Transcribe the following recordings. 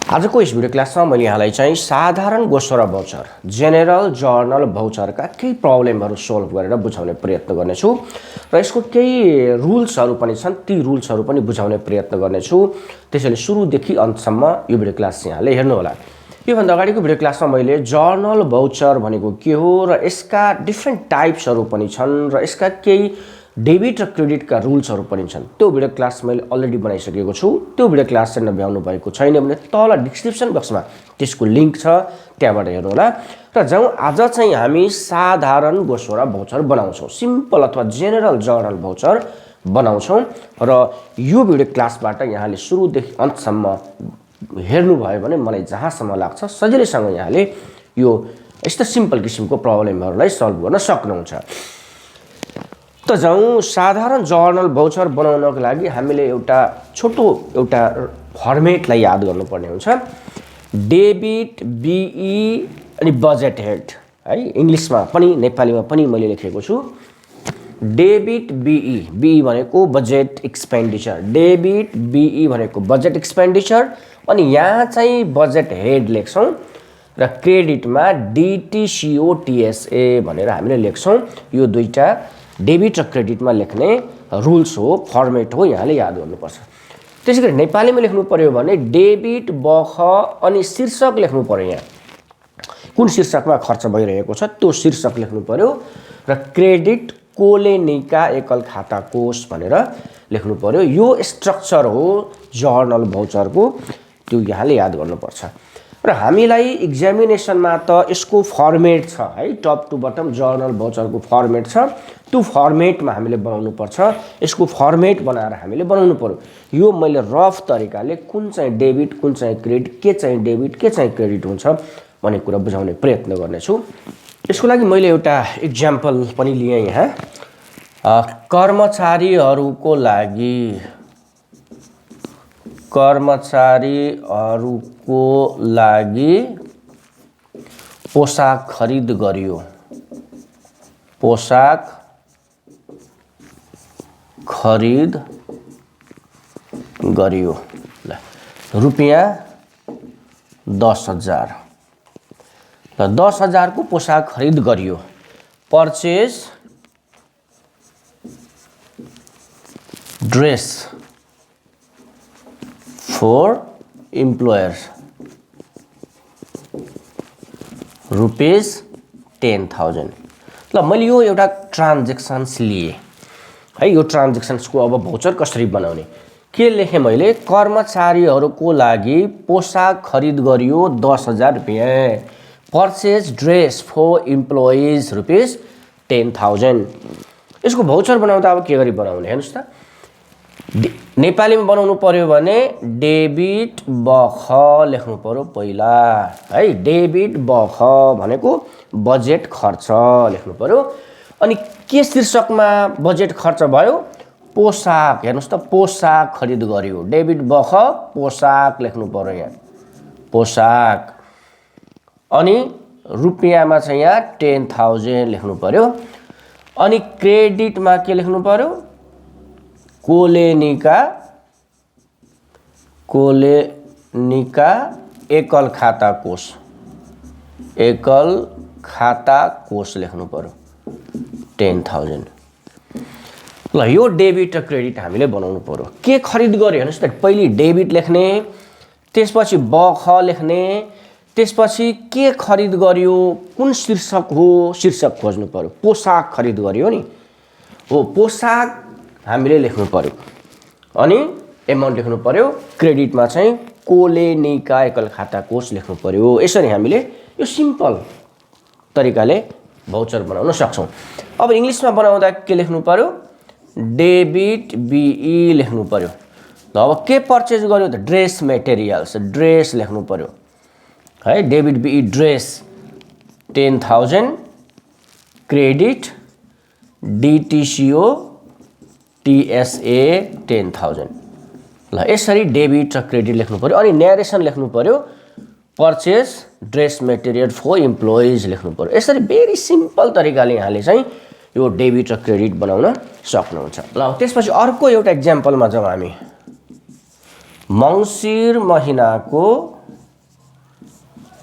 आजको यस भिडियो क्लासमा मैले यहाँलाई चाहिँ साधारण गोसरा भाउचर जेनरल जर्नल भाउचरका केही प्रब्लमहरू सोल्भ गरेर बुझाउने प्रयत्न गर्नेछु र यसको केही रुल्सहरू पनि छन् ती रुल्सहरू पनि बुझाउने प्रयत्न गर्नेछु। त्यसैले सुरुदेखि अन्तसम्म यो भिडियो क्लास यहाँले हेर्नु होला। योभन्दा अगाडिको भिडियो क्लासमा मैले जर्नल भाउचर भनेको के हो र यसका डिफ्रेन्ट टाइप्सहरू पनि छन् र यसका केही डेबिट र क्रेडिटका रुल्सहरू पनि छन्। त्यो भिडियो क्लास मैले अलरेडी बनाइसकेको छु। त्यो भिडियो क्लास हेर्न भ्याउनु भएको छैन भने तल डिस्क्रिप्सन बक्समा त्यसको लिङ्क छ, त्यहाँबाट हेर्नु होला। र जाउँ आज चाहिँ हामी साधारण गोसरा भाउचर बनाउँछौँ, सिम्पल अथवा जेनरल जर्नल भाउचर बनाउँछौँ र यो भिडियो क्लासबाट यहाँले सुरुदेखि अन्तसम्म हेर्नुभयो भने मलाई जहाँसम्म लाग्छ सजिलैसँग यहाँले यो यस्तो सिम्पल किसिमको प्रब्लमहरूलाई सल्भ गर्न सक्नुहुन्छ। त जाउँ साधारण जर्नल भाउचर बनाउनको लागि हामीले एउटा छोटो फर्मेटलाई याद गर्नुपर्ने हुन्छ। डेबिट, बिई अनि बजेट हेड है, इङ्ग्लिसमा पनि नेपालीमा पनि मैले लेखेको छु। डेबिट, बिई, बिई भनेको बजेट एक्सपेन्डिचर, डेबिट बिई भनेको बजेट एक्सपेन्डिचर अनि यहाँ चाहिँ बजेट हेड लेख्छौँ र क्रेडिटमा डिटिसिओटिएसए भनेर हामीले लेख्छौँ। यो दुईटा डेबिट र क्रेडिटमा लेख्ने रुल्स हो, फर्मेट हो, यहाँले याद गर्नुपर्छ। त्यसै गरी नेपालीमा लेख्नु पर्यो भने डेबिट बख अनि शीर्षक लेख्नु पर्यो। यहाँ कुन शीर्षकमा खर्च भइरहेको छ त्यो शीर्षक लेख्नु पर्यो र क्रेडिट कोले निका एकल खाता कोष भनेर लेख्नु पर्यो। यो स्ट्रक्चर हो जर्नल भाउचरको, त्यो यहाँले याद गर्नुपर्छ। र हामीलाई एक्जामिनेसनमा त यसको फर्मेट छ है, टप टु बटम जर्नल भाउचरको फर्मेट छ। त्यो फर्मेटमा हामीले बनाउनु पर्छ। यसको फर्मेट बनाएर हामीले बनाउनु पर्यो। यो मैले रफ तरिकाले कुन चाहिँ डेबिट कुन चाहिँ क्रेडिट, के चाहिँ डेबिट के चाहिँ क्रेडिट हुन्छ भन्ने कुरा बुझाउने प्रयत्न गर्नेछु। यसको लागि मैले एउटा इक्जाम्पल पनि लिएँ यहाँ। कर्मचारीहरूको लागि पोसाक खरिद गरियो, पोसाक खरिद गरियो रुपियाँ 10,000 र 10,000 को पोसाक खरिद गरियो। Purchase dress for employers rupees 10,000। ल मैले यो एउटा ट्रान्जेक्सन्स लिए है। यो ट्रान्जेक्सन्सको अब भाउचर कसरी बनाउने के लेखेँ मैले, कर्मचारीहरूको लागि पोसाक खरिद गरियो 10,000 रुपियाँ, purchase dress for employees rupees 10,000। यसको भाउचर बनाउँदा अब के गरी बनाउने हेर्नुहोस् त। नेपालीमा बनाउनु पर्यो भने डेबिट बख लेख्नु पर्यो पहिला है। डेबिट बख भनेको बजेट खर्च लेख्नु पर्यो। अनि के शीर्षकमा बजेट खर्च भयो, पोसाक, हेर्नुहोस् त, पोसाक खरिद गरियो, डेबिट बख पोसाक लेख्नु पर्यो यहाँ, पोसाक। अनि रुपियाँमा चाहिँ यहाँ 10,000 लेख्नु पर्यो। अनि क्रेडिटमा के लेख्नु पर्यो, कोलेनिका एकल खाता कोष, एकल खाता कोष लेख्नु पर्यो 10,000। ल यो डेबिट र क्रेडिट हामीले बनाउनु पर्यो। के खरिद गर्यो हेर्नुहोस् त, पहिले डेबिट लेख्ने, त्यसपछि बख लेख्ने, त्यसपछि के खरिद गर्यो, कुन शीर्षक हो, शीर्षक खोज्नु पर्यो। पोसाक खरिद गर्यो नि हो, पोसाक हामीले लेख्नु पर्यो अनि एमाउन्ट लेख्नु पर्यो। क्रेडिटमा चाहिँ कोलेनिका एकल खाता कोष लेख्नु पर्यो। यसरी हामीले यो सिम्पल तरिकाले भाउचर बनाउन सक्छौँ। अब इङ्ग्लिसमा बनाउँदा के लेख्नु पर्यो, डेबिट बिई लेख्नु पर्यो। ल अब के परचेज गर्यो त, ड्रेस मेटेरियल्स, ड्रेस लेख्नु पर्यो है। डेबिट बिई ड्रेस 10,000, क्रेडिट डिटिसिओ टिएसए 10,000। ल यसरी डेबिट र क्रेडिट लेख्नु पर्यो। अनि न्यारेसन लेख्नु पर्यो, purchase dress material for employees लेख्नु पर्यो। यसरी भेरी सिम्पल तरिकाले यहाँले चाहिँ यो डेबिट र क्रेडिट बनाउन सक्नुहुन्छ। ल त्यसपछि अर्को एउटा एक्जाम्पलमा जाउँ हामी। मङ्सिर महिनाको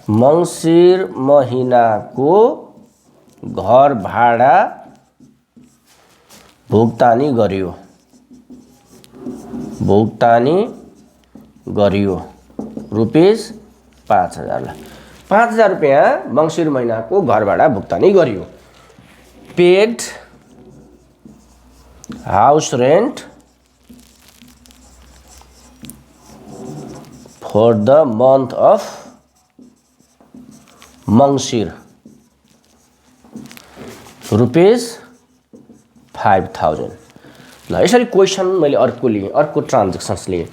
मङ्सिर महिनाको घर भाडा भुक्तानी गरियो रुपिस 5,000। 5,000 रुपियाँ मङ्सिर महिनाको घर भाडा भुक्तानी गरियो। Paid house rent for the month of Mangsir rupees 5,000। ल यसरी क्वेसन मैले अर्को लिएँ, अर्को ट्रान्जेक्सन्स लिएँ।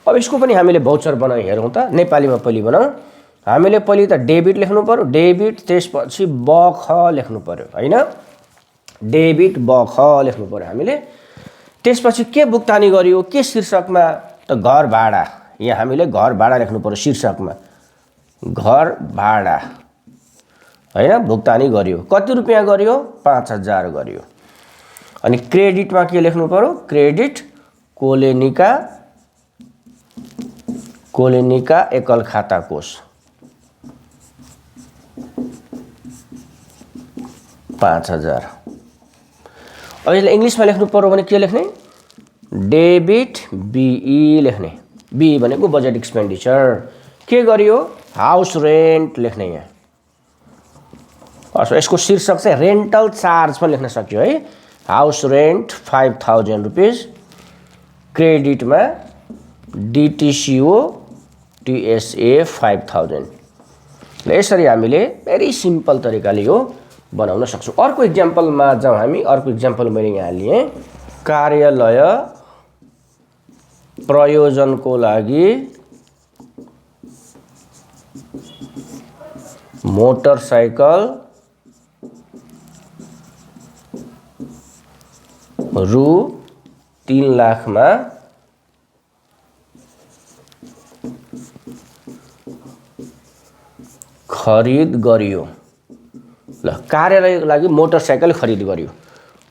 अब यसको पनि हामीले भाउचर बनाइ हेरौँ त। नेपालीमा पहिले बनाऊ। हामीले पहिले त डेबिट लेख्नु पर्यो, डेबिट त्यसपछि बख लेख्नु पर्यो हैन, डेबिट बख लेख्नु पर्यो हामीले। त्यसपछि के भुक्तानी गरियो, के शीर्षकमा त घर भाडा। यहाँ हामीले घर भाडा लेख्नु पर्यो शीर्षकमा, घर भाडा हैन, भुक्तानी गरियो। कति रुपियाँ गरियो, 5,000 गरियो। अनि क्रेडिटमा के लेख्नु पर्यो, क्रेडिट कोलेनिका एकल खाता कोष 5,000। अब यसलाई इङ्ग्लिसमा लेख्नु पर्यो भने के लेख्ने, डेबिट बिई लेख्ने। बी भनेको बजेट एक्सपेन्डिचर। के गरियो, हाउस रेन्ट लेख्ने यहाँ। यसको शीर्षक चाहिँ रेन्टल चार्ज पनि लेख्न सक्यो है, हाउस रेन्ट 5,000 रुपिस। क्रेडिटमा डिटिसिओ टिएसए 5,000। ल यसरी हामीले भेरी सिम्पल तरिकाले यो बनाउन सक्छौँ। अर्को इक्जाम्पलमा जाउँ हामी। अर्को इक्जाम्पल मैले यहाँ लिएँ, कार्यालय प्रयोजनको लागि मोटरसाइकल रु 3 लाखमा खरिद गरियो। ल कार्यालयको लागि मोटरसाइकल खरिद गरियो।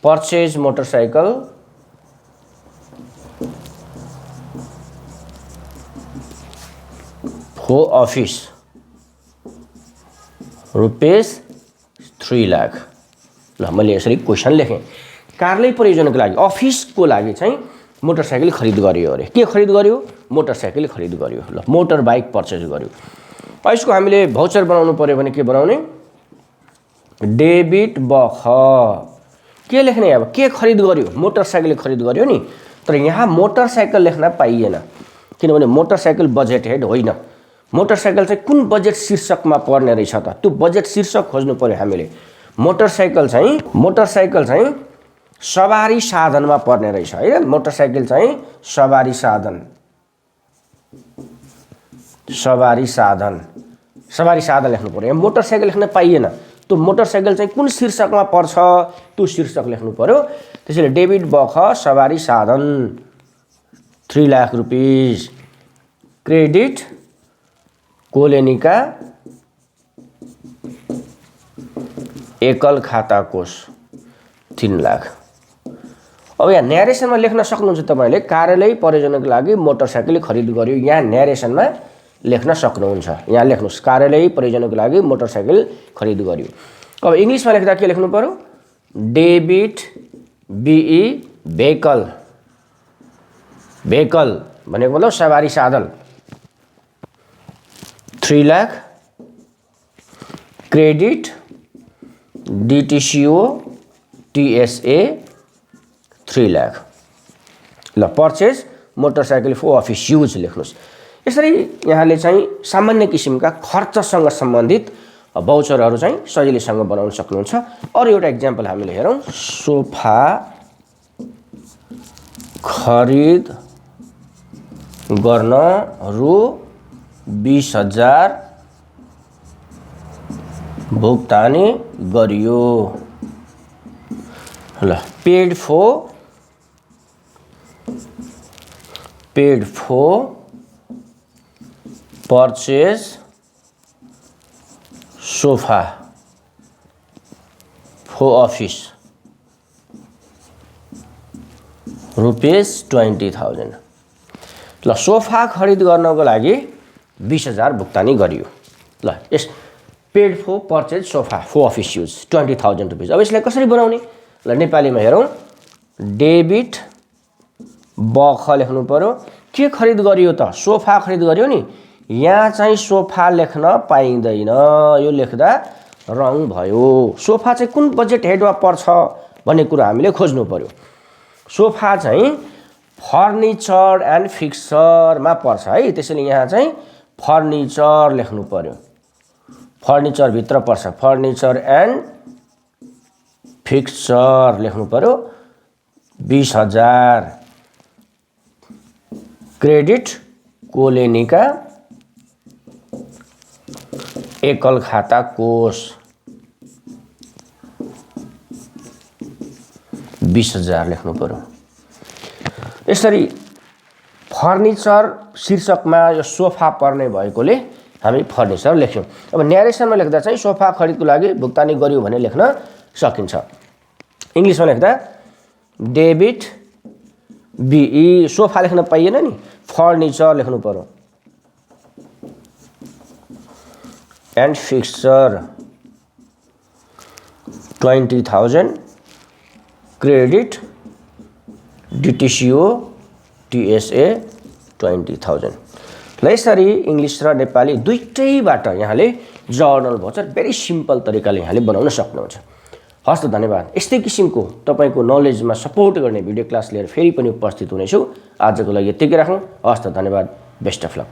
पर्चेज मोटरसाइकल फो अफिस रुपिस 3 लाख। ल मैले यसरी क्वेसन लेखेँ। कार्यालय प्रयोजनको लागि, अफिसको लागि चाहिँ मोटरसाइकल खरिद गरियो अरे। के खरिद गरियो, मोटरसाइकल खरिद गरियो। ल मोटर बाइक पर्चेज गरियो। यसको हामीले भाउचर बनाउनु पर्यो भने के बनाउने, डेबिट बख। के लेख्ने, अब के खरिद गरियो, मोटरसाइकल खरिद गरियो नि। तर यहाँ मोटरसाइकल लेख्न पाइएन, किनभने मोटरसाइकल बजेट हेड होइन। मोटरसाइकल चाहिँ कुन बजेट शीर्षकमा पर्ने रहेछ त, त्यो बजेट शीर्षक खोज्नु पर्यो हामीले। मोटरसाइकल चाहिँ सवारी साधनमा पर्ने रहेछ हैन। मोटरसाइकल चाहिँ सवारी साधन लेख्नु पर्यो। यहाँ मोटरसाइकल लेख्न पाइएन, त्यो मोटरसाइकल चाहिँ कुन शीर्षकमा पर्छ त्यो शीर्षक लेख्नु पर्यो। त्यसैले डेबिट बख सवारी साधन 3 लाख रुपिस। क्रेडिट कोलेनिका एकल खाता कोष 3 लाख। अब यहाँ न्यारेसनमा लेख्न सक्नुहुन्छ तपाईले, कार्यालय प्रयोजनको लागि मोटरसाइकल खरिद गर्यो। यहाँ न्यारेसनमा लेख्न सक्नुहुन्छ। यहाँ लेख्नुस्, कार्यालय प्रयोजनको लागि मोटरसाइकल खरिद गर्यो। अब इङ्ग्लिसमा लेख्दा के लेख्नु पर्यो, डेबिट बिई भेहिकल भनेको मतलब सवारी साधन 3 lakh. Credit DTCO TSA 3 lakh. ल purchase motorcycle for office use लेख्नुस्। यसरी यहाँले चाहिँ सामान्य किसिमका खर्चसँग सम्बन्धित भाउचरहरू चाहिँ सजिलैसँग बनाउन सक्नुहुन्छ। अरू एउटा इक्जाम्पल हामीले हेरौँ। सोफा खरिद गर्न रु 20,000 भुक्तानी गरियो। ल पेड फो पर्चेज सोफा फो अफिस रुपिस 20,000। ल सोफा खरिद गर्नको लागि 20,000 भुक्तानी गरियो। ल यस paid for purchase sofa for office use 20,000 rupees. अब यसलाई कसरी बनाउने? ल नेपालीमा हेरौँ। डेबिट बख लेख्नु पर्यो। के खरिद गरियो त? सोफा खरिद गरियो नि। यहाँ चाहिँ सोफा लेख्न पाइँदैन, यो लेख्दा रङ भयो। सोफा चाहिँ कुन बजेट हेडमा पर्छ भन्ने कुरा हामीले खोज्नु पर्यो। सोफा चाहिँ फर्निचर एन्ड फिक्सरमा पर्छ है, त्यसैले यहाँ चाहिँ फर्निचर लेख्नु पर्यो। फर्निचर भित्र पर्छ, फर्निचर एन्ड फिक्सर लेख्नु पर्यो। 20,000 क्रेडिट कोलेनिका एकल खाता कोष 20,000 लेख्नु पर्यो। यसरी फर्निचर शीर्षकमा यो सोफा पर्ने भएकोले हामी फर्निचर लेख्यौँ। अब न्यारेसनमा लेख्दा चाहिँ सोफा खरिदको लागि भुक्तानी गर्यो भने लेख्न सकिन्छ। इङ्ग्लिसमा लेख्दा डेबिट बिई सोफा लेख्न पाइएन नि, फर्निचर लेख्नु पर्यो। And fixture 20,000 credit DTCO TSA 20,000। ल यसरी इङ्ग्लिस र नेपाली दुईटैबाट यहाँले जर्नल भाउचर भेरी सिम्पल तरिकाले यहाँले बनाउन सक्नुहुन्छ। हस् त धन्यवाद। यस्तै किसिमको तपाईँको नलेजमा सपोर्ट गर्ने भिडियो क्लास लिएर फेरि पनि उपस्थित हुनेछु। आजको लागि यतिकै राखौँ। हस् त धन्यवाद। Best of lock.